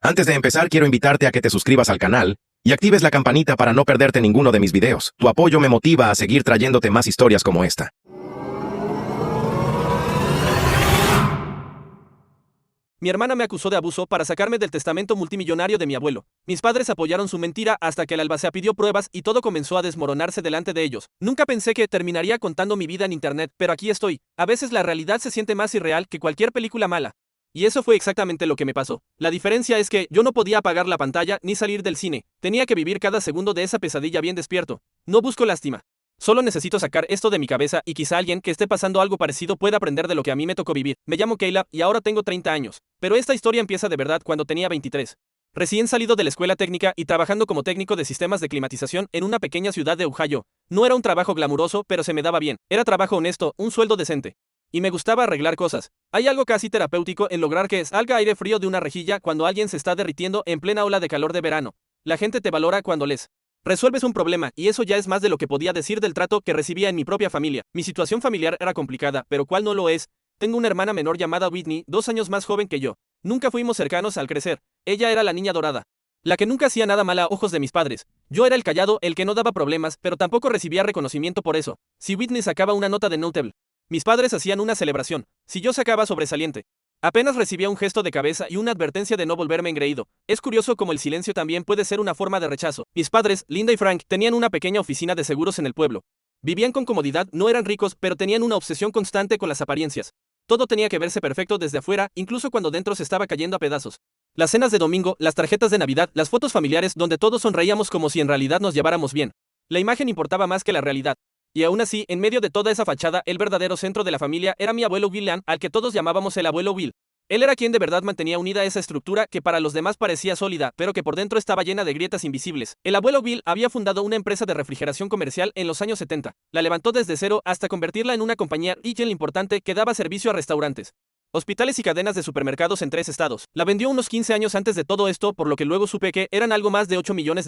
Antes de empezar, quiero invitarte a que te suscribas al canal y actives la campanita para no perderte ninguno de mis videos. Tu apoyo me motiva a seguir trayéndote más historias como esta. Mi hermana me acusó de abuso para sacarme del testamento multimillonario de mi abuelo. Mis padres apoyaron su mentira hasta que el albacea pidió pruebas y todo comenzó a desmoronarse delante de ellos. Nunca pensé que terminaría contando mi vida en internet, pero aquí estoy. A veces la realidad se siente más irreal que cualquier película mala. Y eso fue exactamente lo que me pasó. La diferencia es que yo no podía apagar la pantalla ni salir del cine. Tenía que vivir cada segundo de esa pesadilla bien despierto. No busco lástima. Solo necesito sacar esto de mi cabeza y quizá alguien que esté pasando algo parecido pueda aprender de lo que a mí me tocó vivir. Me llamo Caleb y ahora tengo 30 años. Pero esta historia empieza de verdad cuando tenía 23. Recién salido de la escuela técnica y trabajando como técnico de sistemas de climatización en una pequeña ciudad de Ohio. No era un trabajo glamuroso, pero se me daba bien. Era trabajo honesto, un sueldo decente. Y me gustaba arreglar cosas. Hay algo casi terapéutico en lograr que salga aire frío de una rejilla cuando alguien se está derritiendo en plena ola de calor de verano. La gente te valora cuando les resuelves un problema, y eso ya es más de lo que podía decir del trato que recibía en mi propia familia. Mi situación familiar era complicada, pero ¿cuál no lo es? Tengo una hermana menor llamada Whitney, 2 años más joven que yo. Nunca fuimos cercanos al crecer. Ella era la niña dorada, la que nunca hacía nada mal a ojos de mis padres. Yo era el callado, el que no daba problemas, pero tampoco recibía reconocimiento por eso. Si Whitney sacaba una nota de notable, mis padres hacían una celebración. Si yo sacaba sobresaliente, apenas recibía un gesto de cabeza y una advertencia de no volverme engreído. Es curioso cómo el silencio también puede ser una forma de rechazo. Mis padres, Linda y Frank, tenían una pequeña oficina de seguros en el pueblo. Vivían con comodidad, no eran ricos, pero tenían una obsesión constante con las apariencias. Todo tenía que verse perfecto desde afuera, incluso cuando dentro se estaba cayendo a pedazos. Las cenas de domingo, las tarjetas de Navidad, las fotos familiares donde todos sonreíamos como si en realidad nos lleváramos bien. La imagen importaba más que la realidad. Y aún así, en medio de toda esa fachada, el verdadero centro de la familia era mi abuelo William, al que todos llamábamos el abuelo Will. Él era quien de verdad mantenía unida esa estructura que para los demás parecía sólida, pero que por dentro estaba llena de grietas invisibles. El abuelo Bill había fundado una empresa de refrigeración comercial en los años 70. La levantó desde cero hasta convertirla en una compañía retail importante que daba servicio a restaurantes, hospitales y cadenas de supermercados en 3 estados. La vendió unos 15 años antes de todo esto, por lo que luego supe que eran algo más de $8 millones,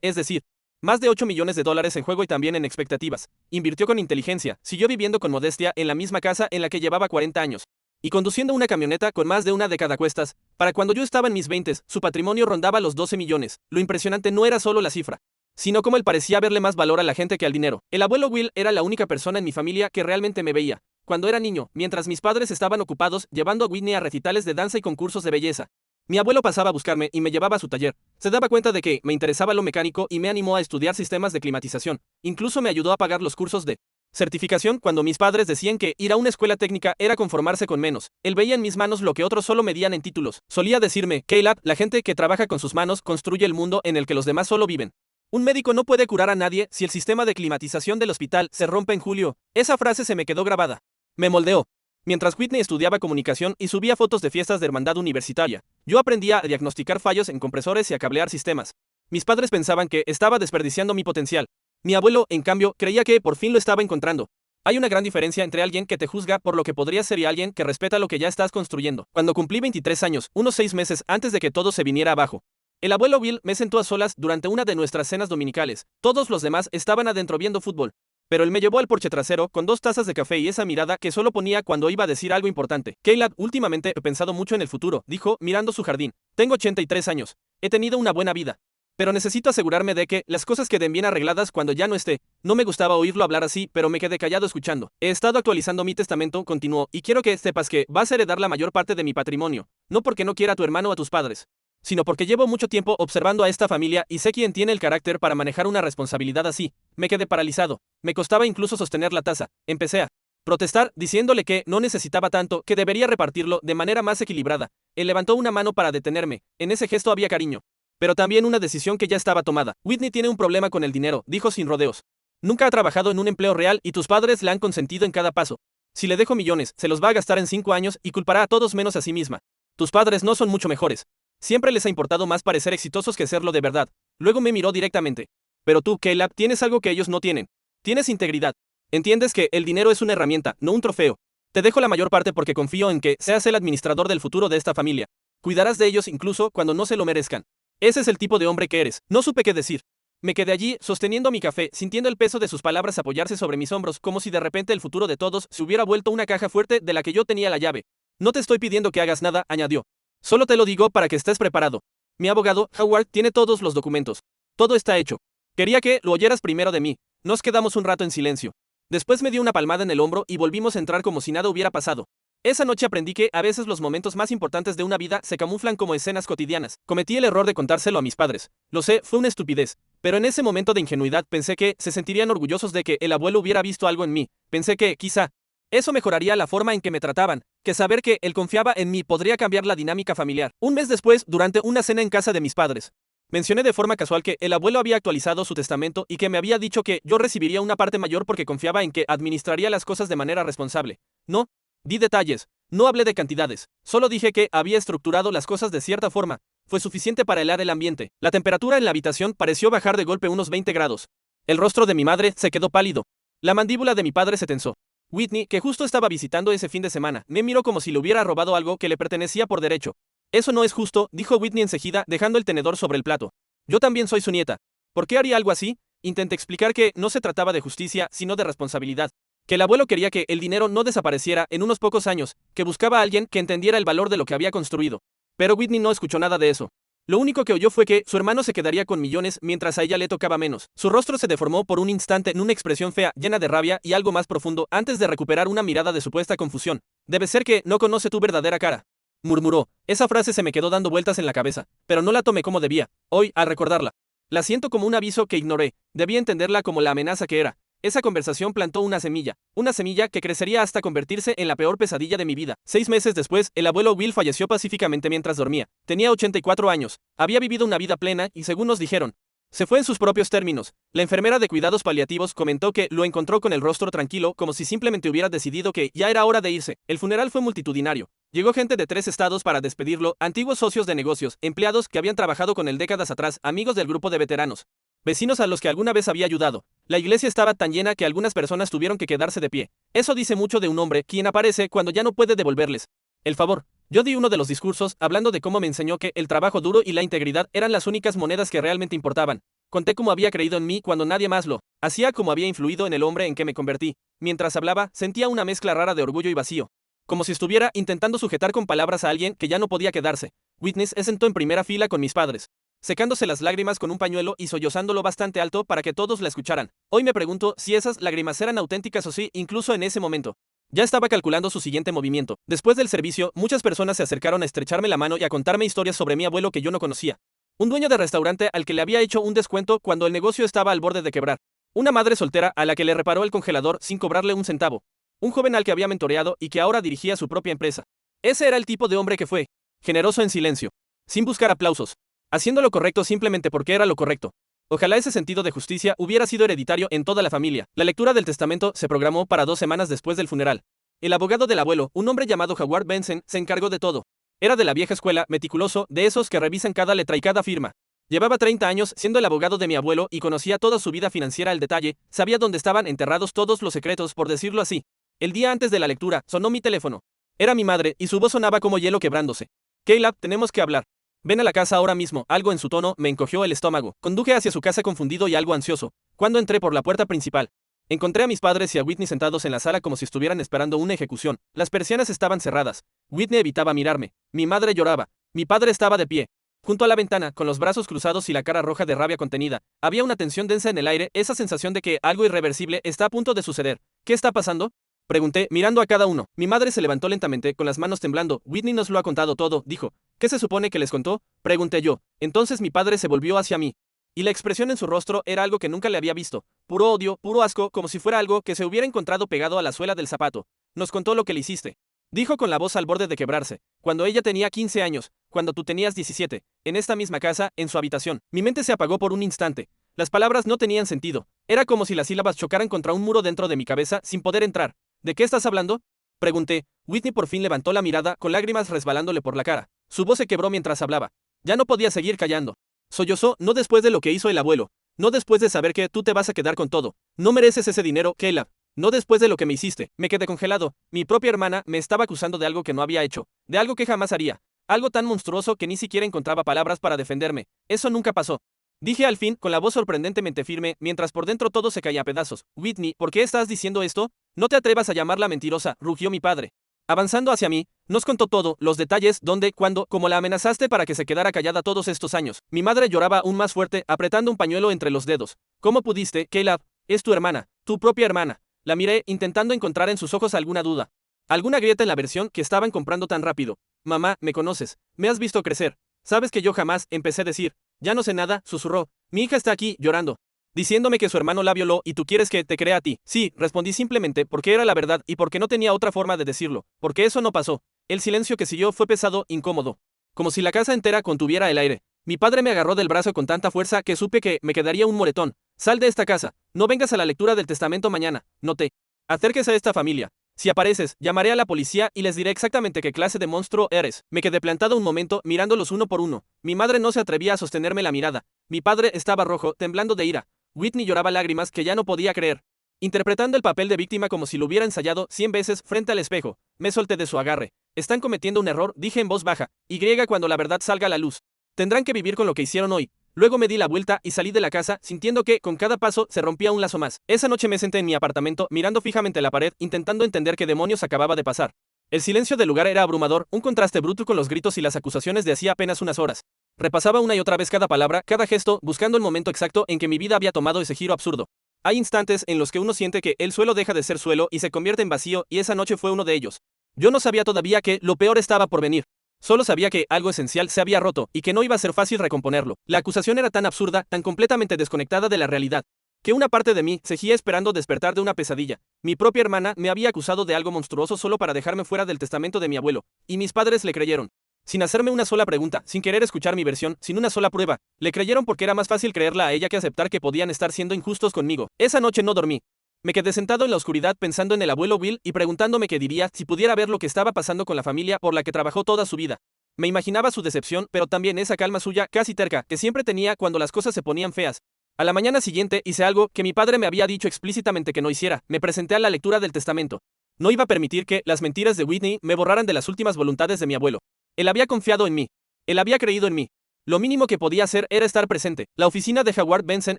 es decir, más de $8 millones en juego y también en expectativas. Invirtió con inteligencia, siguió viviendo con modestia en la misma casa en la que llevaba 40 años. Y conduciendo una camioneta con más de una década a cuestas. Para cuando yo estaba en mis 20s, su patrimonio rondaba los 12 millones. Lo impresionante no era solo la cifra, sino cómo él parecía verle más valor a la gente que al dinero. El abuelo Will era la única persona en mi familia que realmente me veía cuando era niño, mientras mis padres estaban ocupados llevando a Whitney a recitales de danza y concursos de belleza. Mi abuelo pasaba a buscarme y me llevaba a su taller. Se daba cuenta de que me interesaba lo mecánico y me animó a estudiar sistemas de climatización. Incluso me ayudó a pagar los cursos de certificación cuando mis padres decían que ir a una escuela técnica era conformarse con menos. Él veía en mis manos lo que otros solo medían en títulos. Solía decirme, Caleb, la gente que trabaja con sus manos construye el mundo en el que los demás solo viven. Un médico no puede curar a nadie si el sistema de climatización del hospital se rompe en julio. Esa frase se me quedó grabada. Me moldeó. Mientras Whitney estudiaba comunicación y subía fotos de fiestas de hermandad universitaria, yo aprendía a diagnosticar fallos en compresores y a cablear sistemas. Mis padres pensaban que estaba desperdiciando mi potencial. Mi abuelo, en cambio, creía que por fin lo estaba encontrando. Hay una gran diferencia entre alguien que te juzga por lo que podrías ser y alguien que respeta lo que ya estás construyendo. Cuando cumplí 23 años, unos 6 meses antes de que todo se viniera abajo, el abuelo Bill me sentó a solas durante una de nuestras cenas dominicales. Todos los demás estaban adentro viendo fútbol. Pero él me llevó al porche trasero con 2 tazas de café y esa mirada que solo ponía cuando iba a decir algo importante. Caleb, últimamente he pensado mucho en el futuro, dijo, mirando su jardín. Tengo 83 años. He tenido una buena vida. Pero necesito asegurarme de que las cosas queden bien arregladas cuando ya no esté. No me gustaba oírlo hablar así, pero me quedé callado escuchando. He estado actualizando mi testamento, continuó, y quiero que sepas que vas a heredar la mayor parte de mi patrimonio. No porque no quiera a tu hermano o a tus padres, sino porque llevo mucho tiempo observando a esta familia y sé quién tiene el carácter para manejar una responsabilidad así. Me quedé paralizado. Me costaba incluso sostener la taza. Empecé a protestar, diciéndole que no necesitaba tanto, que debería repartirlo de manera más equilibrada. Él levantó una mano para detenerme. En ese gesto había cariño, pero también una decisión que ya estaba tomada. Whitney tiene un problema con el dinero, dijo sin rodeos. Nunca ha trabajado en un empleo real y tus padres le han consentido en cada paso. Si le dejo millones, se los va a gastar en 5 años y culpará a todos menos a sí misma. Tus padres no son mucho mejores. Siempre les ha importado más parecer exitosos que serlo de verdad. Luego me miró directamente. Pero tú, Caleb, tienes algo que ellos no tienen. Tienes integridad. Entiendes que el dinero es una herramienta, no un trofeo. Te dejo la mayor parte porque confío en que seas el administrador del futuro de esta familia. Cuidarás de ellos incluso cuando no se lo merezcan. Ese es el tipo de hombre que eres. No supe qué decir. Me quedé allí, sosteniendo mi café, sintiendo el peso de sus palabras apoyarse sobre mis hombros, como si de repente el futuro de todos se hubiera vuelto una caja fuerte de la que yo tenía la llave. No te estoy pidiendo que hagas nada, añadió. Solo te lo digo para que estés preparado. Mi abogado, Howard, tiene todos los documentos. Todo está hecho. Quería que lo oyeras primero de mí. Nos quedamos un rato en silencio. Después me dio una palmada en el hombro y volvimos a entrar como si nada hubiera pasado. Esa noche aprendí que a veces los momentos más importantes de una vida se camuflan como escenas cotidianas. Cometí el error de contárselo a mis padres. Lo sé, fue una estupidez. Pero en ese momento de ingenuidad pensé que se sentirían orgullosos de que el abuelo hubiera visto algo en mí. Pensé que, quizá, eso mejoraría la forma en que me trataban, que saber que él confiaba en mí podría cambiar la dinámica familiar. Un mes después, durante una cena en casa de mis padres, mencioné de forma casual que el abuelo había actualizado su testamento y que me había dicho que yo recibiría una parte mayor porque confiaba en que administraría las cosas de manera responsable. No di detalles, no hablé de cantidades, solo dije que había estructurado las cosas de cierta forma. Fue suficiente para helar el ambiente. La temperatura en la habitación pareció bajar de golpe unos 20 grados. El rostro de mi madre se quedó pálido. La mandíbula de mi padre se tensó. Whitney, que justo estaba visitando ese fin de semana, me miró como si le hubiera robado algo que le pertenecía por derecho. Eso no es justo, dijo Whitney enseguida, dejando el tenedor sobre el plato. Yo también soy su nieta. ¿Por qué haría algo así? Intenté explicar que no se trataba de justicia, sino de responsabilidad. Que el abuelo quería que el dinero no desapareciera en unos pocos años, que buscaba a alguien que entendiera el valor de lo que había construido. Pero Whitney no escuchó nada de eso. Lo único que oyó fue que su hermano se quedaría con millones mientras a ella le tocaba menos. Su rostro se deformó por un instante en una expresión fea, llena de rabia y algo más profundo, antes de recuperar una mirada de supuesta confusión. Debe ser que no conoce tu verdadera cara, murmuró. Esa frase se me quedó dando vueltas en la cabeza, pero no la tomé como debía. Hoy, al recordarla, la siento como un aviso que ignoré. Debía entenderla como la amenaza que era. Esa conversación plantó una semilla que crecería hasta convertirse en la peor pesadilla de mi vida. 6 meses después, el abuelo Will falleció pacíficamente mientras dormía. Tenía 84 años, había vivido una vida plena y, según nos dijeron, se fue en sus propios términos. La enfermera de cuidados paliativos comentó que lo encontró con el rostro tranquilo, como si simplemente hubiera decidido que ya era hora de irse. El funeral fue multitudinario. Llegó gente de 3 estados para despedirlo, antiguos socios de negocios, empleados que habían trabajado con él décadas atrás, amigos del grupo de veteranos, vecinos a los que alguna vez había ayudado. La iglesia estaba tan llena que algunas personas tuvieron que quedarse de pie. Eso dice mucho de un hombre, quien aparece cuando ya no puede devolverles el favor. Yo di uno de los discursos, hablando de cómo me enseñó que el trabajo duro y la integridad eran las únicas monedas que realmente importaban. Conté cómo había creído en mí cuando nadie más lo hacía, cómo había influido en el hombre en que me convertí. Mientras hablaba, sentía una mezcla rara de orgullo y vacío, como si estuviera intentando sujetar con palabras a alguien que ya no podía quedarse. Whitney se sentó en primera fila con mis padres, secándose las lágrimas con un pañuelo y sollozándolo bastante alto para que todos la escucharan. Hoy me pregunto si esas lágrimas eran auténticas o si, incluso en ese momento, ya estaba calculando su siguiente movimiento. Después del servicio, muchas personas se acercaron a estrecharme la mano y a contarme historias sobre mi abuelo que yo no conocía. Un dueño de restaurante al que le había hecho un descuento cuando el negocio estaba al borde de quebrar. Una madre soltera a la que le reparó el congelador sin cobrarle un centavo. Un joven al que había mentoreado y que ahora dirigía su propia empresa. Ese era el tipo de hombre que fue. Generoso en silencio. Sin buscar aplausos. Haciendo lo correcto simplemente porque era lo correcto. Ojalá ese sentido de justicia hubiera sido hereditario en toda la familia. La lectura del testamento se programó para 2 semanas después del funeral. El abogado del abuelo, un hombre llamado Howard Benson, se encargó de todo. Era de la vieja escuela, meticuloso, de esos que revisan cada letra y cada firma. Llevaba 30 años siendo el abogado de mi abuelo y conocía toda su vida financiera al detalle, sabía dónde estaban enterrados todos los secretos, por decirlo así. El día antes de la lectura, sonó mi teléfono. Era mi madre, y su voz sonaba como hielo quebrándose. Caleb, tenemos que hablar. Ven a la casa ahora mismo. Algo en su tono me encogió el estómago. Conduje hacia su casa confundido y algo ansioso. Cuando entré por la puerta principal, encontré a mis padres y a Whitney sentados en la sala como si estuvieran esperando una ejecución. Las persianas estaban cerradas. Whitney evitaba mirarme. Mi madre lloraba. Mi padre estaba de pie, junto a la ventana, con los brazos cruzados y la cara roja de rabia contenida. Había una tensión densa en el aire, esa sensación de que algo irreversible está a punto de suceder. ¿Qué está pasando?, pregunté, mirando a cada uno. Mi madre se levantó lentamente, con las manos temblando. Whitney nos lo ha contado todo, dijo. ¿Qué se supone que les contó?, pregunté yo. Entonces mi padre se volvió hacia mí. Y la expresión en su rostro era algo que nunca le había visto. Puro odio, puro asco, como si fuera algo que se hubiera encontrado pegado a la suela del zapato. Nos contó lo que le hiciste, dijo con la voz al borde de quebrarse. Cuando ella tenía 15 años, cuando tú tenías 17, en esta misma casa, en su habitación. Mi mente se apagó por un instante. Las palabras no tenían sentido. Era como si las sílabas chocaran contra un muro dentro de mi cabeza sin poder entrar. ¿De qué estás hablando?, pregunté. Whitney por fin levantó la mirada, con lágrimas resbalándole por la cara. Su voz se quebró mientras hablaba. Ya no podía seguir callando. Sollozó, no después de lo que hizo el abuelo. No después de saber que tú te vas a quedar con todo. No mereces ese dinero, Caleb. No después de lo que me hiciste. Me quedé congelado. Mi propia hermana me estaba acusando de algo que no había hecho. De algo que jamás haría. Algo tan monstruoso que ni siquiera encontraba palabras para defenderme. Eso nunca pasó. Dije al fin, con la voz sorprendentemente firme, mientras por dentro todo se caía a pedazos. Whitney, ¿por qué estás diciendo esto? No te atrevas a llamarla mentirosa, rugió mi padre. Avanzando hacia mí, nos contó todo, los detalles, dónde, cuándo, cómo la amenazaste para que se quedara callada todos estos años. Mi madre lloraba aún más fuerte, apretando un pañuelo entre los dedos. ¿Cómo pudiste, Caleb? Es tu hermana, tu propia hermana. La miré, intentando encontrar en sus ojos alguna duda. Alguna grieta en la versión que estaban comprando tan rápido. Mamá, me conoces, me has visto crecer. Sabes que yo jamás, empecé a decir. Ya no sé nada, susurró. Mi hija está aquí, llorando. Diciéndome que su hermano la violó y tú quieres que te crea a ti. Sí, respondí simplemente porque era la verdad y porque no tenía otra forma de decirlo. Porque eso no pasó. El silencio que siguió fue pesado, incómodo. Como si la casa entera contuviera el aire. Mi padre me agarró del brazo con tanta fuerza que supe que me quedaría un moretón. Sal de esta casa. No vengas a la lectura del testamento mañana. No te acerques a esta familia. Si apareces, llamaré a la policía y les diré exactamente qué clase de monstruo eres. Me quedé plantado un momento, mirándolos uno por uno. Mi madre no se atrevía a sostenerme la mirada. Mi padre estaba rojo, temblando de ira. Whitney lloraba lágrimas que ya no podía creer. Interpretando el papel de víctima como si lo hubiera ensayado 100 veces frente al espejo, me solté de su agarre. Están cometiendo un error, dije en voz baja, y griega cuando la verdad salga a la luz. Tendrán que vivir con lo que hicieron hoy. Luego me di la vuelta y salí de la casa, sintiendo que, con cada paso, se rompía un lazo más. Esa noche me senté en mi apartamento, mirando fijamente la pared, intentando entender qué demonios acababa de pasar. El silencio del lugar era abrumador, un contraste bruto con los gritos y las acusaciones de hacía apenas unas horas. Repasaba una y otra vez cada palabra, cada gesto, buscando el momento exacto en que mi vida había tomado ese giro absurdo. Hay instantes en los que uno siente que el suelo deja de ser suelo y se convierte en vacío, y esa noche fue uno de ellos. Yo no sabía todavía que lo peor estaba por venir. Solo sabía que algo esencial se había roto y que no iba a ser fácil recomponerlo. La acusación era tan absurda, tan completamente desconectada de la realidad, que una parte de mí seguía esperando despertar de una pesadilla. Mi propia hermana me había acusado de algo monstruoso solo para dejarme fuera del testamento de mi abuelo, y mis padres le creyeron. Sin hacerme una sola pregunta, sin querer escuchar mi versión, sin una sola prueba, le creyeron porque era más fácil creerla a ella que aceptar que podían estar siendo injustos conmigo. Esa noche no dormí. Me quedé sentado en la oscuridad pensando en el abuelo Will y preguntándome qué diría si pudiera ver lo que estaba pasando con la familia por la que trabajó toda su vida. Me imaginaba su decepción, pero también esa calma suya, casi terca, que siempre tenía cuando las cosas se ponían feas. A la mañana siguiente hice algo que mi padre me había dicho explícitamente que no hiciera. Me presenté a la lectura del testamento. No iba a permitir que las mentiras de Whitney me borraran de las últimas voluntades de mi abuelo. Él había confiado en mí. Él había creído en mí. Lo mínimo que podía hacer era estar presente. La oficina de Howard Benson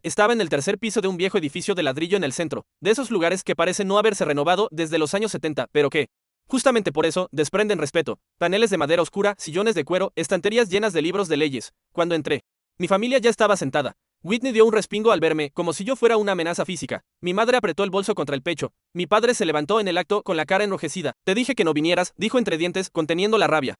estaba en el tercer piso de un viejo edificio de ladrillo en el centro, de esos lugares que parecen no haberse renovado desde los años 70, pero que, justamente por eso, desprenden respeto. Paneles de madera oscura, sillones de cuero, estanterías llenas de libros de leyes. Cuando entré, mi familia ya estaba sentada. Whitney dio un respingo al verme, como si yo fuera una amenaza física. Mi madre apretó el bolso contra el pecho. Mi padre se levantó en el acto con la cara enrojecida. Te dije que no vinieras, dijo entre dientes, conteniendo la rabia.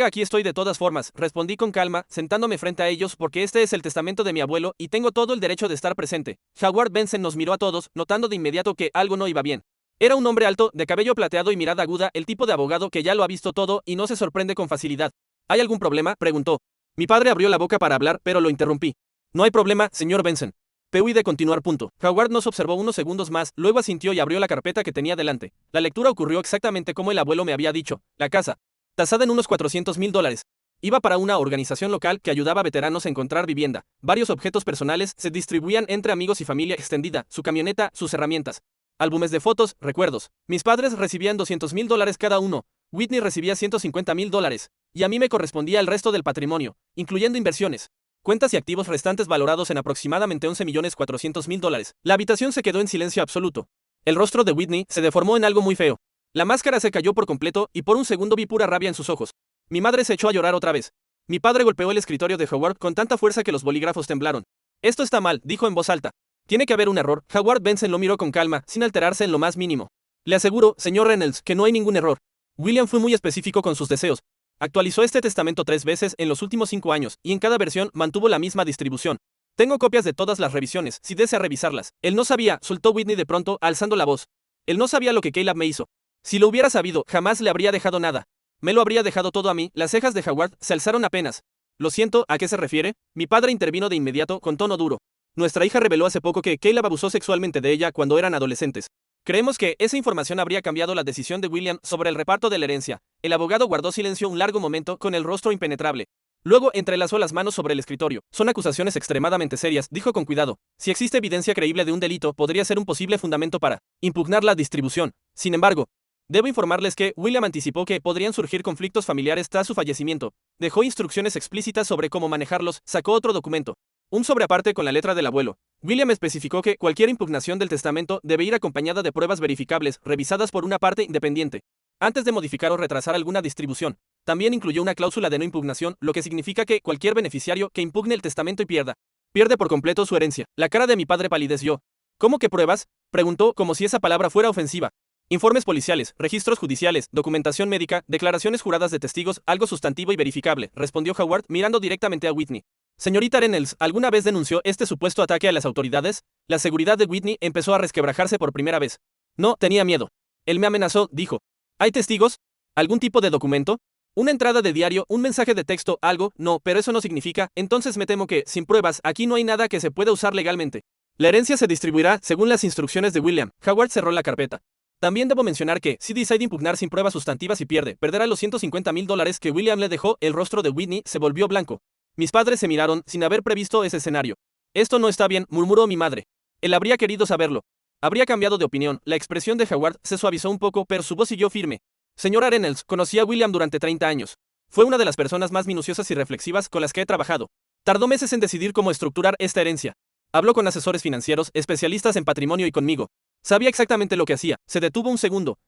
Aquí estoy de todas formas, respondí con calma, sentándome frente a ellos porque este es el testamento de mi abuelo y tengo todo el derecho de estar presente. Howard Benson nos miró a todos, notando de inmediato que algo no iba bien. Era un hombre alto, de cabello plateado y mirada aguda, el tipo de abogado que ya lo ha visto todo y no se sorprende con facilidad. ¿Hay algún problema?, preguntó. Mi padre abrió la boca para hablar, pero lo interrumpí. No hay problema, señor Benson. Pude de continuar. Howard nos observó unos segundos más, luego asintió y abrió la carpeta que tenía delante. La lectura ocurrió exactamente como el abuelo me había dicho. La casa, tasada en unos $400,000. Iba para una organización local que ayudaba a veteranos a encontrar vivienda. Varios objetos personales se distribuían entre amigos y familia extendida, su camioneta, sus herramientas. Álbumes de fotos, recuerdos. Mis padres recibían $200,000 cada uno. Whitney recibía $150,000. Y a mí me correspondía el resto del patrimonio, incluyendo inversiones, cuentas y activos restantes valorados en aproximadamente $11,400,000. La habitación se quedó en silencio absoluto. El rostro de Whitney se deformó en algo muy feo. La máscara se cayó por completo y por un segundo vi pura rabia en sus ojos. Mi madre se echó a llorar otra vez. Mi padre golpeó el escritorio de Howard con tanta fuerza que los bolígrafos temblaron. Esto está mal, dijo en voz alta. Tiene que haber un error. Howard Benson lo miró con calma, sin alterarse en lo más mínimo. Le aseguro, señor Reynolds, que no hay ningún error. William fue muy específico con sus deseos. Actualizó este testamento 3 veces en los últimos 5 años, y en cada versión mantuvo la misma distribución. Tengo copias de todas las revisiones, si desea revisarlas. Él no sabía, soltó Whitney de pronto, alzando la voz. Él no sabía lo que Caleb me hizo. Si lo hubiera sabido, jamás le habría dejado nada. Me lo habría dejado todo a mí. Las cejas de Howard se alzaron apenas. Lo siento, ¿a qué se refiere? Mi padre intervino de inmediato, con tono duro. Nuestra hija reveló hace poco que Caleb abusó sexualmente de ella cuando eran adolescentes. Creemos que esa información habría cambiado la decisión de William sobre el reparto de la herencia. El abogado guardó silencio un largo momento, con el rostro impenetrable. Luego entrelazó las manos sobre el escritorio. Son acusaciones extremadamente serias, dijo con cuidado. Si existe evidencia creíble de un delito, podría ser un posible fundamento para impugnar la distribución. Sin embargo, debo informarles que William anticipó que podrían surgir conflictos familiares tras su fallecimiento. Dejó instrucciones explícitas sobre cómo manejarlos, sacó otro documento. Un sobre aparte con la letra del abuelo. William especificó que cualquier impugnación del testamento debe ir acompañada de pruebas verificables, revisadas por una parte independiente. antes de modificar o retrasar alguna distribución. También incluyó una cláusula de no impugnación, lo que significa que cualquier beneficiario que impugne el testamento y pierde por completo su herencia. La cara de mi padre palideció. ¿Cómo que pruebas? Preguntó, como si esa palabra fuera ofensiva. Informes policiales, registros judiciales, documentación médica, declaraciones juradas de testigos, algo sustantivo y verificable, respondió Howard, mirando directamente a Whitney. Señorita Reynolds, ¿alguna vez denunció este supuesto ataque a las autoridades? La seguridad de Whitney empezó a resquebrajarse por primera vez. No, tenía miedo. Él me amenazó, dijo. ¿Hay testigos? ¿Algún tipo de documento? ¿Una entrada de diario, un mensaje de texto, algo? No, pero eso no significa, entonces me temo que, sin pruebas, aquí no hay nada que se pueda usar legalmente. La herencia se distribuirá según las instrucciones de William. Howard cerró la carpeta. También debo mencionar que, si decide impugnar sin pruebas sustantivas y perderá los $150,000 que William le dejó. El rostro de Whitney se volvió blanco. Mis padres se miraron sin haber previsto ese escenario. Esto no está bien, murmuró mi madre. Él habría querido saberlo. Habría cambiado de opinión. La expresión de Howard se suavizó un poco, pero su voz siguió firme. Señora Reynolds, conocí a William durante 30 años. Fue una de las personas más minuciosas y reflexivas con las que he trabajado. Tardó meses en decidir cómo estructurar esta herencia. Habló con asesores financieros, especialistas en patrimonio y conmigo. Sabía exactamente lo que hacía. Se detuvo un segundo.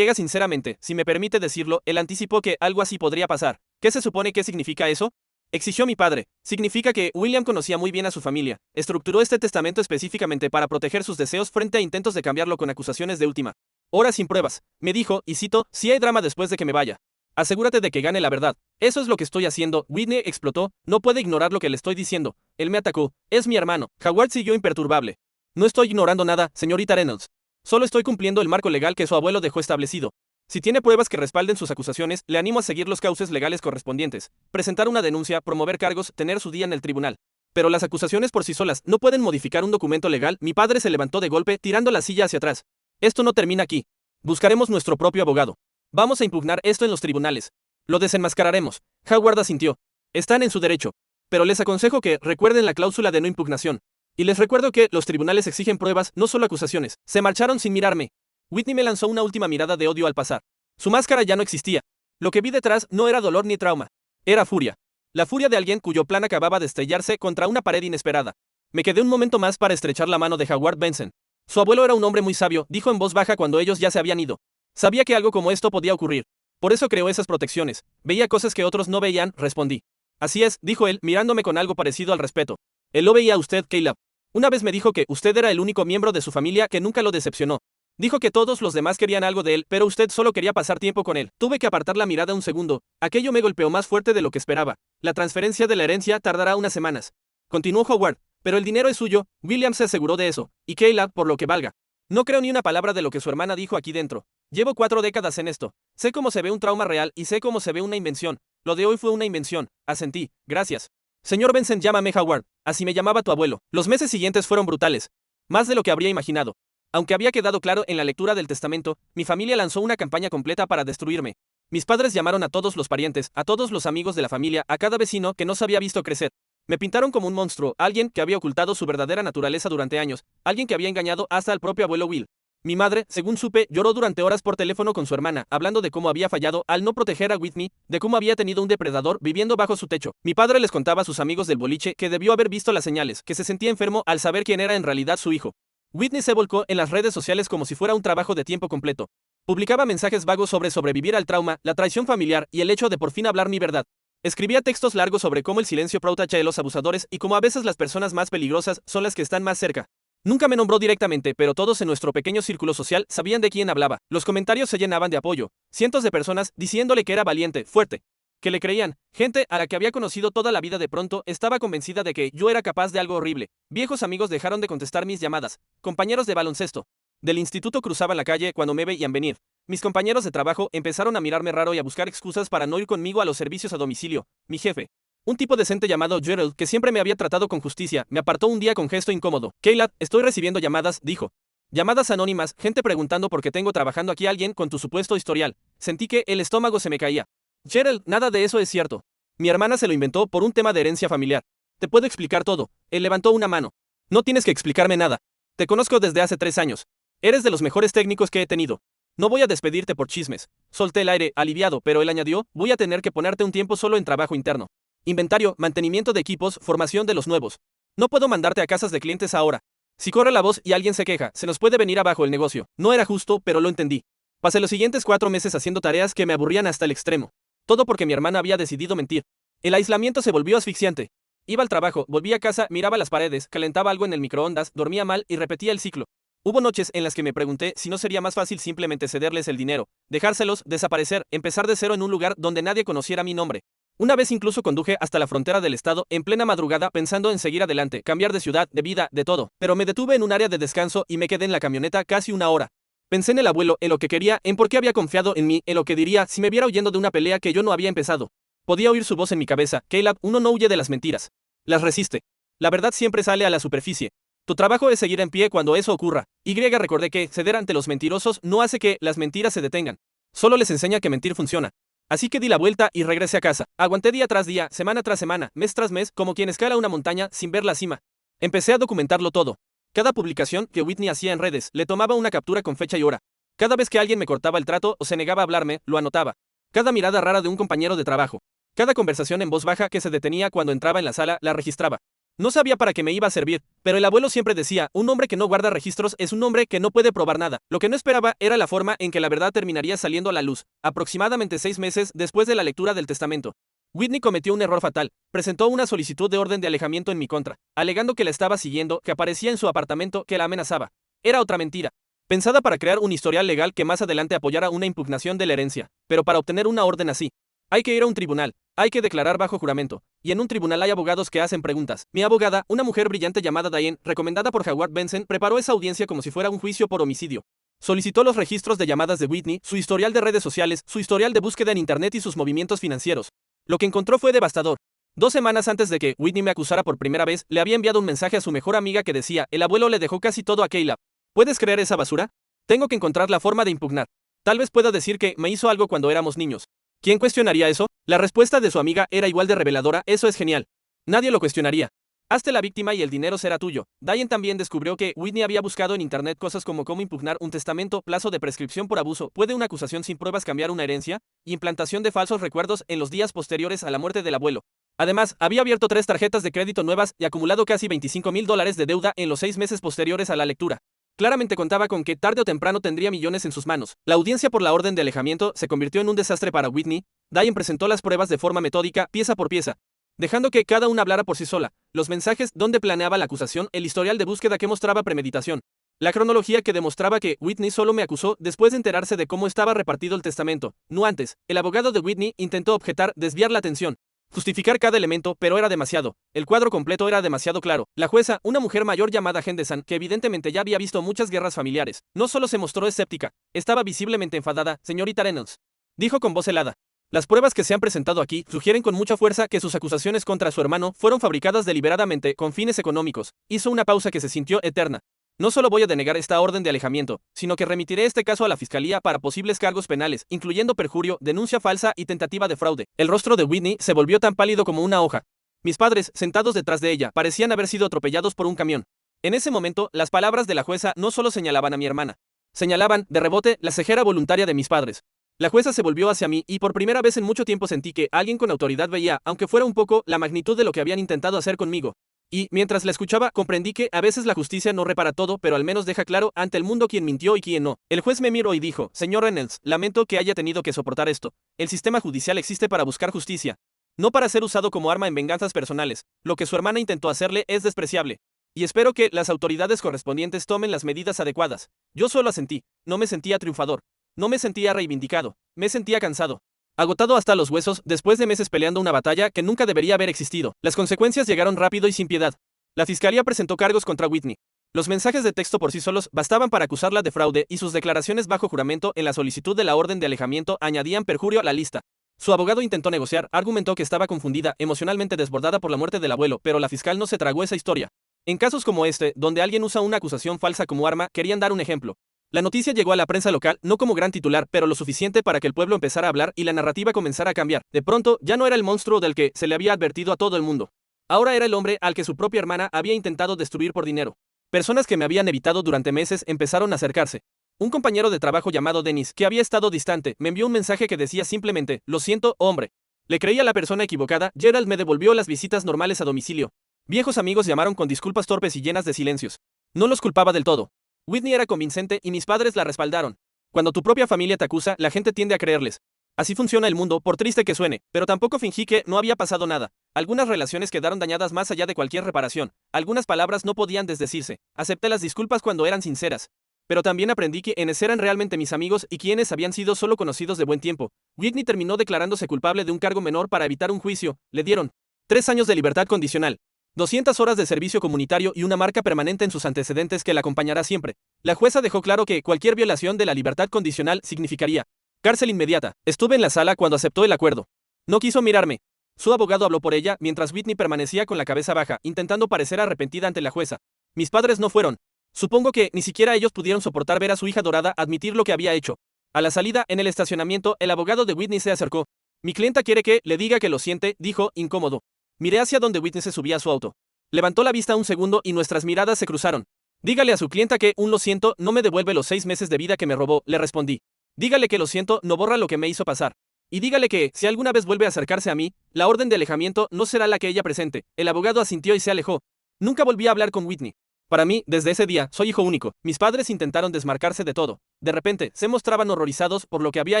Sinceramente, si me permite decirlo, él anticipó que algo así podría pasar. ¿Qué se supone que significa eso? Exigió mi padre. Significa que William conocía muy bien a su familia. Estructuró este testamento específicamente para proteger sus deseos frente a intentos de cambiarlo con acusaciones de última hora sin pruebas. Me dijo, y cito, si hay drama después de que me vaya, asegúrate de que gane la verdad. Eso es lo que estoy haciendo. Whitney explotó. No puede ignorar lo que le estoy diciendo. Él me atacó. Es mi hermano. Howard siguió imperturbable. No estoy ignorando nada, señorita Reynolds. Solo estoy cumpliendo el marco legal que su abuelo dejó establecido. Si tiene pruebas que respalden sus acusaciones, le animo a seguir los cauces legales correspondientes, presentar una denuncia, promover cargos, tener su día en el tribunal. Pero las acusaciones por sí solas no pueden modificar un documento legal. Mi padre se levantó de golpe, tirando la silla hacia atrás. Esto no termina aquí. Buscaremos nuestro propio abogado. Vamos a impugnar esto en los tribunales. Lo desenmascararemos. Howard asintió. Están en su derecho. Pero les aconsejo que recuerden la cláusula de no impugnación. Y les recuerdo que los tribunales exigen pruebas, no solo acusaciones. Se marcharon sin mirarme. Whitney me lanzó una última mirada de odio al pasar. Su máscara ya no existía. Lo que vi detrás no era dolor ni trauma. Era furia. La furia de alguien cuyo plan acababa de estrellarse contra una pared inesperada. Me quedé un momento más para estrechar la mano de Howard Benson. Su abuelo era un hombre muy sabio, dijo en voz baja cuando ellos ya se habían ido. Sabía que algo como esto podía ocurrir. Por eso creó esas protecciones. Veía cosas que otros no veían, respondí. Así es, dijo él, mirándome con algo parecido al respeto. Él lo veía a usted, Caleb. Una vez me dijo que usted era el único miembro de su familia que nunca lo decepcionó. Dijo que todos los demás querían algo de él, pero usted solo quería pasar tiempo con él. Tuve que apartar la mirada un segundo. Aquello me golpeó más fuerte de lo que esperaba. La transferencia de la herencia tardará unas semanas. Continuó Howard. Pero el dinero es suyo. William se aseguró de eso. Y Caleb, por lo que valga. No creo ni una palabra de lo que su hermana dijo aquí dentro. Llevo 4 décadas en esto. Sé cómo se ve un trauma real y sé cómo se ve una invención. Lo de hoy fue una invención. Asentí. Gracias. Señor Benson, llámame Howard. Así me llamaba tu abuelo. Los meses siguientes fueron brutales. Más de lo que habría imaginado. Aunque había quedado claro en la lectura del testamento, mi familia lanzó una campaña completa para destruirme. Mis padres llamaron a todos los parientes, a todos los amigos de la familia, a cada vecino que no se había visto crecer. Me pintaron como un monstruo, alguien que había ocultado su verdadera naturaleza durante años, alguien que había engañado hasta al propio abuelo Will. Mi madre, según supe, lloró durante horas por teléfono con su hermana, hablando de cómo había fallado al no proteger a Whitney, de cómo había tenido un depredador viviendo bajo su techo. Mi padre les contaba a sus amigos del boliche que debió haber visto las señales, que se sentía enfermo al saber quién era en realidad su hijo. Whitney se volcó en las redes sociales como si fuera un trabajo de tiempo completo. Publicaba mensajes vagos sobre sobrevivir al trauma, la traición familiar y el hecho de por fin hablar mi verdad. Escribía textos largos sobre cómo el silencio protege a los abusadores y cómo a veces las personas más peligrosas son las que están más cerca. Nunca me nombró directamente, pero todos en nuestro pequeño círculo social sabían de quién hablaba. Los comentarios se llenaban de apoyo. Cientos de personas diciéndole que era valiente, fuerte. Que le creían. Gente a la que había conocido toda la vida de pronto estaba convencida de que yo era capaz de algo horrible. Viejos amigos dejaron de contestar mis llamadas. Compañeros de baloncesto del instituto cruzaban la calle cuando me veían venir. Mis compañeros de trabajo empezaron a mirarme raro y a buscar excusas para no ir conmigo a los servicios a domicilio. Mi jefe, un tipo decente llamado Gerald, que siempre me había tratado con justicia, me apartó un día con gesto incómodo. Caleb, estoy recibiendo llamadas, dijo. Llamadas anónimas, gente preguntando por qué tengo trabajando aquí a alguien con tu supuesto historial. Sentí que el estómago se me caía. Gerald, nada de eso es cierto. Mi hermana se lo inventó por un tema de herencia familiar. Te puedo explicar todo. Él levantó una mano. No tienes que explicarme nada. Te conozco desde hace 3 años. Eres de los mejores técnicos que he tenido. No voy a despedirte por chismes. Solté el aire, aliviado, pero él añadió, voy a tener que ponerte un tiempo solo en trabajo interno. Inventario, mantenimiento de equipos, formación de los nuevos. No puedo mandarte a casas de clientes ahora. Si corre la voz y alguien se queja, se nos puede venir abajo el negocio. No era justo, pero lo entendí. Pasé los siguientes 4 meses haciendo tareas que me aburrían hasta el extremo. Todo porque mi hermana había decidido mentir. El aislamiento se volvió asfixiante. Iba al trabajo, volvía a casa, miraba las paredes, calentaba algo en el microondas, dormía mal y repetía el ciclo. Hubo noches en las que me pregunté si no sería más fácil simplemente cederles el dinero, dejárselos, desaparecer, empezar de cero en un lugar donde nadie conociera mi nombre. Una vez incluso conduje hasta la frontera del estado en plena madrugada pensando en seguir adelante, cambiar de ciudad, de vida, de todo. Pero me detuve en un área de descanso y me quedé en la camioneta casi una hora. Pensé en el abuelo, en lo que quería, en por qué había confiado en mí, en lo que diría si me viera huyendo de una pelea que yo no había empezado. Podía oír su voz en mi cabeza: Caleb, uno no huye de las mentiras. Las resiste. La verdad siempre sale a la superficie. Tu trabajo es seguir en pie cuando eso ocurra. Recordé que ceder ante los mentirosos no hace que las mentiras se detengan. Solo les enseña que mentir funciona. Así que di la vuelta y regresé a casa. Aguanté día tras día, semana tras semana, mes tras mes, como quien escala una montaña sin ver la cima. Empecé a documentarlo todo. Cada publicación que Whitney hacía en redes, le tomaba una captura con fecha y hora. Cada vez que alguien me cortaba el trato o se negaba a hablarme, lo anotaba. Cada mirada rara de un compañero de trabajo. Cada conversación en voz baja que se detenía cuando entraba en la sala, la registraba. No sabía para qué me iba a servir, pero el abuelo siempre decía: un hombre que no guarda registros es un hombre que no puede probar nada. Lo que no esperaba era la forma en que la verdad terminaría saliendo a la luz, aproximadamente 6 meses después de la lectura del testamento. Whitney cometió un error fatal. Presentó una solicitud de orden de alejamiento en mi contra, alegando que la estaba siguiendo, que aparecía en su apartamento, que la amenazaba. Era otra mentira, pensada para crear un historial legal que más adelante apoyara una impugnación de la herencia. Pero para obtener una orden así, hay que ir a un tribunal, hay que declarar bajo juramento, y en un tribunal hay abogados que hacen preguntas. Mi abogada, una mujer brillante llamada Diane, recomendada por Howard Benson, preparó esa audiencia como si fuera un juicio por homicidio. Solicitó los registros de llamadas de Whitney, su historial de redes sociales, su historial de búsqueda en internet y sus movimientos financieros. Lo que encontró fue devastador. 2 semanas antes de que Whitney me acusara por primera vez, le había enviado un mensaje a su mejor amiga que decía: el abuelo le dejó casi todo a Caleb. ¿Puedes creer esa basura? Tengo que encontrar la forma de impugnar. Tal vez pueda decir que me hizo algo cuando éramos niños. ¿Quién cuestionaría eso? La respuesta de su amiga era igual de reveladora: eso es genial. Nadie lo cuestionaría. Hazte la víctima y el dinero será tuyo. Diane también descubrió que Whitney había buscado en internet cosas como cómo impugnar un testamento, plazo de prescripción por abuso, puede una acusación sin pruebas cambiar una herencia, implantación de falsos recuerdos en los días posteriores a la muerte del abuelo. Además, había abierto 3 tarjetas de crédito nuevas y acumulado casi $25,000 de deuda en los 6 meses posteriores a la lectura. Claramente contaba con que tarde o temprano tendría millones en sus manos. La audiencia por la orden de alejamiento se convirtió en un desastre para Whitney. Diane presentó las pruebas de forma metódica, pieza por pieza, dejando que cada una hablara por sí sola: los mensajes donde planeaba la acusación, el historial de búsqueda que mostraba premeditación, la cronología que demostraba que Whitney solo me acusó después de enterarse de cómo estaba repartido el testamento, no antes. El abogado de Whitney intentó objetar, desviar la atención, justificar cada elemento, pero era demasiado. El cuadro completo era demasiado claro. La jueza, una mujer mayor llamada Henderson, que evidentemente ya había visto muchas guerras familiares, no solo se mostró escéptica, estaba visiblemente enfadada. Señorita Reynolds, dijo con voz helada, las pruebas que se han presentado aquí sugieren con mucha fuerza que sus acusaciones contra su hermano fueron fabricadas deliberadamente con fines económicos. Hizo una pausa que se sintió eterna. No solo voy a denegar esta orden de alejamiento, sino que remitiré este caso a la fiscalía para posibles cargos penales, incluyendo perjurio, denuncia falsa y tentativa de fraude. El rostro de Whitney se volvió tan pálido como una hoja. Mis padres, sentados detrás de ella, parecían haber sido atropellados por un camión. En ese momento, las palabras de la jueza no solo señalaban a mi hermana. Señalaban, de rebote, la cejera voluntaria de mis padres. La jueza se volvió hacia mí y por primera vez en mucho tiempo sentí que alguien con autoridad veía, aunque fuera un poco, la magnitud de lo que habían intentado hacer conmigo. Y, mientras la escuchaba, comprendí que a veces la justicia no repara todo, pero al menos deja claro ante el mundo quién mintió y quién no. El juez me miró y dijo: señor Reynolds, lamento que haya tenido que soportar esto. El sistema judicial existe para buscar justicia, no para ser usado como arma en venganzas personales. Lo que su hermana intentó hacerle es despreciable. Y espero que las autoridades correspondientes tomen las medidas adecuadas. Yo solo asentí. No me sentía triunfador. No me sentía reivindicado. Me sentía cansado, agotado hasta los huesos, después de meses peleando una batalla que nunca debería haber existido. Las consecuencias llegaron rápido y sin piedad. La fiscalía presentó cargos contra Whitney. Los mensajes de texto por sí solos bastaban para acusarla de fraude y sus declaraciones bajo juramento en la solicitud de la orden de alejamiento añadían perjurio a la lista. Su abogado intentó negociar, argumentó que estaba confundida, emocionalmente desbordada por la muerte del abuelo, pero la fiscal no se tragó esa historia. En casos como este, donde alguien usa una acusación falsa como arma, querían dar un ejemplo. La noticia llegó a la prensa local, no como gran titular, pero lo suficiente para que el pueblo empezara a hablar y la narrativa comenzara a cambiar. De pronto, ya no era el monstruo del que se le había advertido a todo el mundo. Ahora era el hombre al que su propia hermana había intentado destruir por dinero. Personas que me habían evitado durante meses empezaron a acercarse. Un compañero de trabajo llamado Dennis, que había estado distante, me envió un mensaje que decía simplemente: lo siento, hombre. Le creí a la persona equivocada. Gerald me devolvió las visitas normales a domicilio. Viejos amigos llamaron con disculpas torpes y llenas de silencios. No los culpaba del todo. Whitney era convincente y mis padres la respaldaron. Cuando tu propia familia te acusa, la gente tiende a creerles. Así funciona el mundo, por triste que suene, pero tampoco fingí que no había pasado nada. Algunas relaciones quedaron dañadas más allá de cualquier reparación. Algunas palabras no podían desdecirse. Acepté las disculpas cuando eran sinceras. Pero también aprendí quiénes eran realmente mis amigos y quiénes habían sido solo conocidos de buen tiempo. Whitney terminó declarándose culpable de un cargo menor para evitar un juicio. Le dieron 3 años de libertad condicional, 200 horas de servicio comunitario y una marca permanente en sus antecedentes que la acompañará siempre. La jueza dejó claro que cualquier violación de la libertad condicional significaría cárcel inmediata. Estuve en la sala cuando aceptó el acuerdo. No quiso mirarme. Su abogado habló por ella mientras Whitney permanecía con la cabeza baja, intentando parecer arrepentida ante la jueza. Mis padres no fueron. Supongo que ni siquiera ellos pudieron soportar ver a su hija dorada admitir lo que había hecho. A la salida, en el estacionamiento, el abogado de Whitney se acercó. Mi clienta quiere que le diga que lo siente, dijo, incómodo. Miré hacia donde Whitney se subía a su auto. Levantó la vista un segundo y nuestras miradas se cruzaron. Dígale a su clienta que un lo siento no me devuelve los 6 meses de vida que me robó, le respondí. Dígale que lo siento no borra lo que me hizo pasar. Y dígale que, si alguna vez vuelve a acercarse a mí, la orden de alejamiento no será la que ella presente. El abogado asintió y se alejó. Nunca volví a hablar con Whitney. Para mí, desde ese día, soy hijo único. Mis padres intentaron desmarcarse de todo. De repente, se mostraban horrorizados por lo que había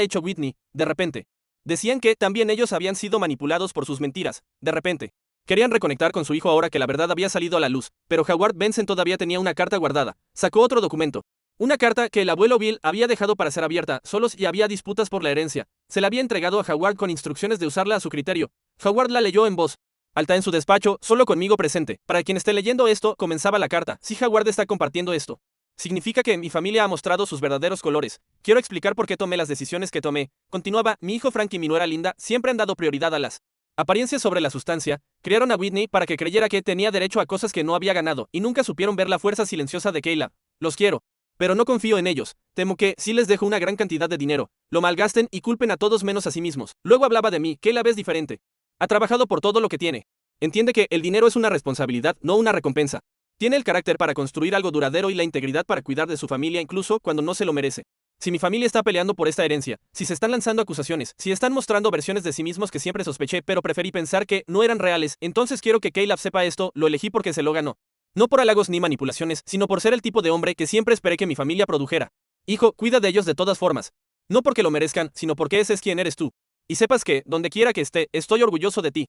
hecho Whitney. De repente. Decían que también ellos habían sido manipulados por sus mentiras. De repente. Querían reconectar con su hijo ahora que la verdad había salido a la luz. Pero Howard Benson todavía tenía una carta guardada. Sacó otro documento. Una carta que el abuelo Bill había dejado para ser abierta, solos y había disputas por la herencia. Se la había entregado a Howard con instrucciones de usarla a su criterio. Howard la leyó en voz alta en su despacho, solo conmigo presente. Para quien esté leyendo esto, comenzaba la carta. Si Howard está compartiendo esto, significa que mi familia ha mostrado sus verdaderos colores. Quiero explicar por qué tomé las decisiones que tomé. Continuaba, mi hijo Frank y mi nuera Linda siempre han dado prioridad a las apariencias sobre la sustancia. Criaron a Whitney para que creyera que tenía derecho a cosas que no había ganado, y nunca supieron ver la fuerza silenciosa de Caleb. Los quiero. Pero no confío en ellos. Temo que, si les dejo una gran cantidad de dinero, lo malgasten y culpen a todos menos a sí mismos. Luego hablaba de mí, Caleb es diferente. Ha trabajado por todo lo que tiene. Entiende que el dinero es una responsabilidad, no una recompensa. Tiene el carácter para construir algo duradero y la integridad para cuidar de su familia incluso cuando no se lo merece. Si mi familia está peleando por esta herencia, si se están lanzando acusaciones, si están mostrando versiones de sí mismos que siempre sospeché pero preferí pensar que no eran reales, entonces quiero que Caleb sepa esto, lo elegí porque se lo ganó. No por halagos ni manipulaciones, sino por ser el tipo de hombre que siempre esperé que mi familia produjera. Hijo, cuida de ellos de todas formas. No porque lo merezcan, sino porque ese es quien eres tú. Y sepas que, donde quiera que esté, estoy orgulloso de ti.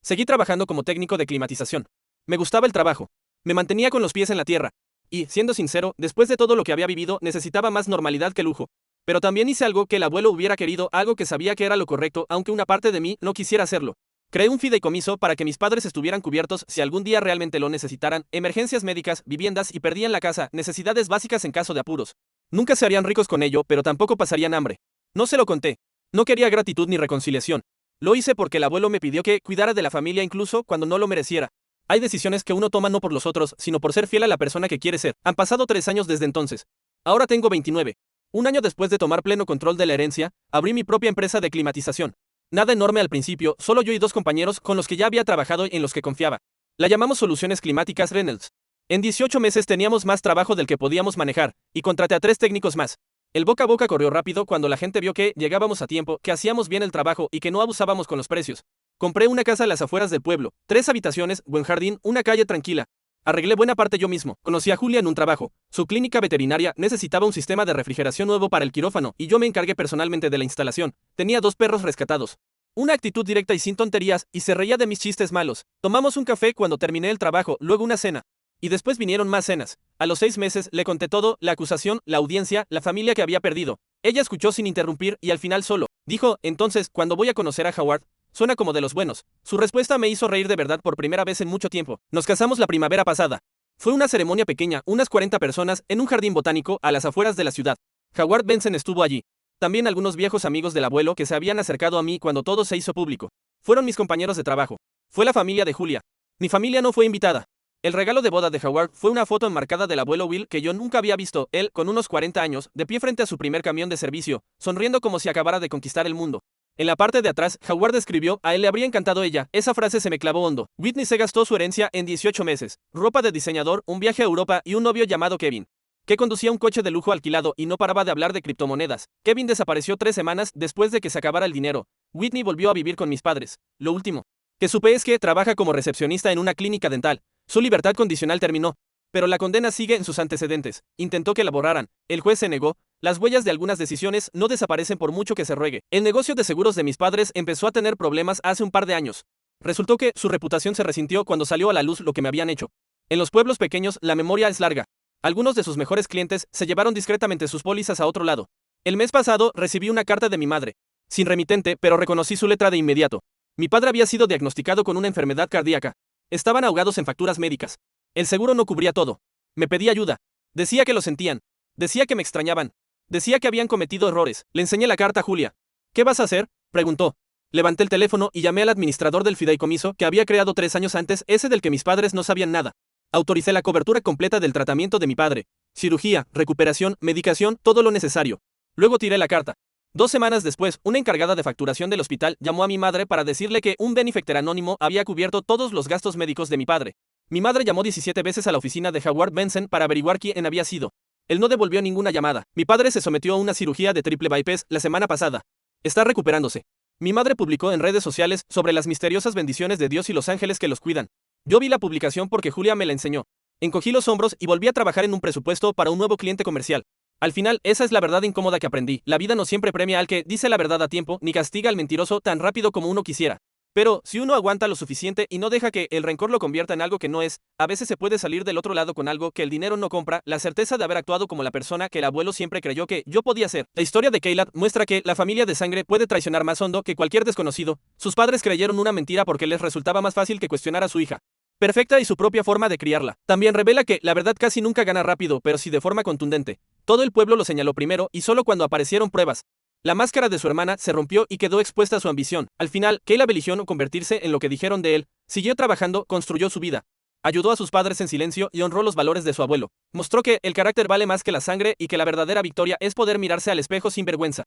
Seguí trabajando como técnico de climatización. Me gustaba el trabajo. Me mantenía con los pies en la tierra. Y, siendo sincero, después de todo lo que había vivido, necesitaba más normalidad que lujo. Pero también hice algo que el abuelo hubiera querido, algo que sabía que era lo correcto, aunque una parte de mí no quisiera hacerlo. Creé un fideicomiso para que mis padres estuvieran cubiertos si algún día realmente lo necesitaran, emergencias médicas, viviendas y perdían la casa, necesidades básicas en caso de apuros. Nunca se harían ricos con ello, pero tampoco pasarían hambre. No se lo conté. No quería gratitud ni reconciliación. Lo hice porque el abuelo me pidió que cuidara de la familia incluso cuando no lo mereciera. Hay decisiones que uno toma no por los otros, sino por ser fiel a la persona que quiere ser. Han pasado 3 años desde entonces. Ahora tengo 29. Un año después de tomar pleno control de la herencia, abrí mi propia empresa de climatización. Nada enorme al principio, solo yo y 2 compañeros con los que ya había trabajado y en los que confiaba. La llamamos Soluciones Climáticas Reynolds. En 18 meses teníamos más trabajo del que podíamos manejar, y contraté a 3 técnicos más. El boca a boca corrió rápido cuando la gente vio que llegábamos a tiempo, que hacíamos bien el trabajo y que no abusábamos con los precios. Compré una casa a las afueras del pueblo, 3 habitaciones, buen jardín, una calle tranquila. Arreglé buena parte yo mismo. Conocí a Julia en un trabajo. Su clínica veterinaria necesitaba un sistema de refrigeración nuevo para el quirófano y yo me encargué personalmente de la instalación. Tenía 2 perros rescatados. Una actitud directa y sin tonterías, y se reía de mis chistes malos. Tomamos un café cuando terminé el trabajo, luego una cena. Y después vinieron más cenas. A los 6 meses le conté todo, la acusación, la audiencia, la familia que había perdido. Ella escuchó sin interrumpir y al final solo dijo, entonces, ¿cuándo voy a conocer a Howard? Suena como de los buenos. Su respuesta me hizo reír de verdad por primera vez en mucho tiempo. Nos casamos la primavera pasada. Fue una ceremonia pequeña, unas 40 personas, en un jardín botánico a las afueras de la ciudad. Howard Benson estuvo allí. También algunos viejos amigos del abuelo que se habían acercado a mí cuando todo se hizo público. Fueron mis compañeros de trabajo. Fue la familia de Julia. Mi familia no fue invitada. El regalo de boda de Howard fue una foto enmarcada del abuelo Will que yo nunca había visto, él, con unos 40 años, de pie frente a su primer camión de servicio, sonriendo como si acabara de conquistar el mundo. En la parte de atrás, Howard escribió, a él le habría encantado ella, esa frase se me clavó hondo. Whitney se gastó su herencia en 18 meses, ropa de diseñador, un viaje a Europa y un novio llamado Kevin, que conducía un coche de lujo alquilado y no paraba de hablar de criptomonedas. Kevin desapareció 3 semanas después de que se acabara el dinero. Whitney volvió a vivir con mis padres. Lo último que supe es que trabaja como recepcionista en una clínica dental. Su libertad condicional terminó. Pero la condena sigue en sus antecedentes. Intentó que la borraran. El juez se negó. Las huellas de algunas decisiones no desaparecen por mucho que se ruegue. El negocio de seguros de mis padres empezó a tener problemas hace un par de años. Resultó que su reputación se resintió cuando salió a la luz lo que me habían hecho. En los pueblos pequeños la memoria es larga. Algunos de sus mejores clientes se llevaron discretamente sus pólizas a otro lado. El mes pasado recibí una carta de mi madre. Sin remitente, pero reconocí su letra de inmediato. Mi padre había sido diagnosticado con una enfermedad cardíaca. Estaban ahogados en facturas médicas. El seguro no cubría todo. Me pedí ayuda. Decía que lo sentían. Decía que me extrañaban. Decía que habían cometido errores. Le enseñé la carta a Julia. ¿Qué vas a hacer?, preguntó. Levanté el teléfono y llamé al administrador del fideicomiso que había creado 3 años antes, ese del que mis padres no sabían nada. Autoricé la cobertura completa del tratamiento de mi padre. Cirugía, recuperación, medicación, todo lo necesario. Luego tiré la carta. 2 semanas después, una encargada de facturación del hospital llamó a mi madre para decirle que un benefactor anónimo había cubierto todos los gastos médicos de mi padre. Mi madre llamó 17 veces a la oficina de Howard Benson para averiguar quién había sido. Él no devolvió ninguna llamada. Mi padre se sometió a una cirugía de triple bypass la semana pasada. Está recuperándose. Mi madre publicó en redes sociales sobre las misteriosas bendiciones de Dios y los ángeles que los cuidan. Yo vi la publicación porque Julia me la enseñó. Encogí los hombros y volví a trabajar en un presupuesto para un nuevo cliente comercial. Al final, esa es la verdad incómoda que aprendí. La vida no siempre premia al que dice la verdad a tiempo, ni castiga al mentiroso tan rápido como uno quisiera. Pero, si uno aguanta lo suficiente y no deja que el rencor lo convierta en algo que no es, a veces se puede salir del otro lado con algo que el dinero no compra, la certeza de haber actuado como la persona que el abuelo siempre creyó que yo podía ser. La historia de Caleb muestra que la familia de sangre puede traicionar más hondo que cualquier desconocido. Sus padres creyeron una mentira porque les resultaba más fácil que cuestionar a su hija. Perfecta y su propia forma de criarla. También revela que la verdad casi nunca gana rápido, pero sí de forma contundente. Todo el pueblo lo señaló primero y solo cuando aparecieron pruebas. La máscara de su hermana se rompió y quedó expuesta a su ambición. Al final, Caleb eligió convertirse en lo que dijeron de él. Siguió trabajando, construyó su vida. Ayudó a sus padres en silencio y honró los valores de su abuelo. Mostró que el carácter vale más que la sangre y que la verdadera victoria es poder mirarse al espejo sin vergüenza.